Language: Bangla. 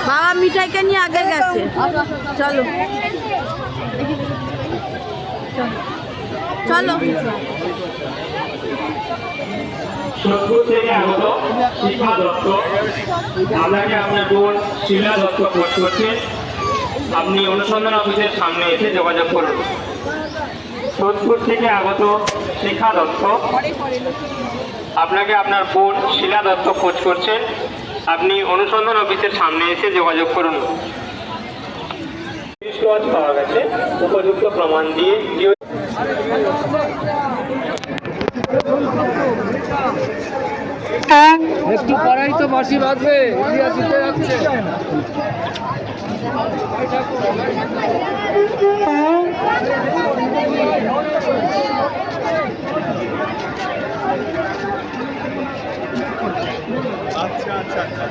বাবা মিঠাইকে নিয়ে আগে গেছে। চলো চলো। সোদপুর থেকে আগত শিখা দত্ত, আপনাকে আপনার বোন শিলা দত্ত খোঁজ করছে। আপনি অনুসন্ধান অফিসের সামনে এসে যোগাযোগ করুন। সোদপুর থেকে আগত শিখা দত্ত, আপনাকে আপনার বোন শিলা দত্ত খোঁজ করছেন। আপনি অনুসন্ধান অফিসের সামনে এসে যোগাযোগ করুন। পাওয়া গেছে, উপযুক্ত প্রমাণ দিয়ে একটু পরেই তো বাঁশি বাজবে, ইতিহাস দিতে যাচ্ছে। আচ্ছা আচ্ছা আচ্ছা।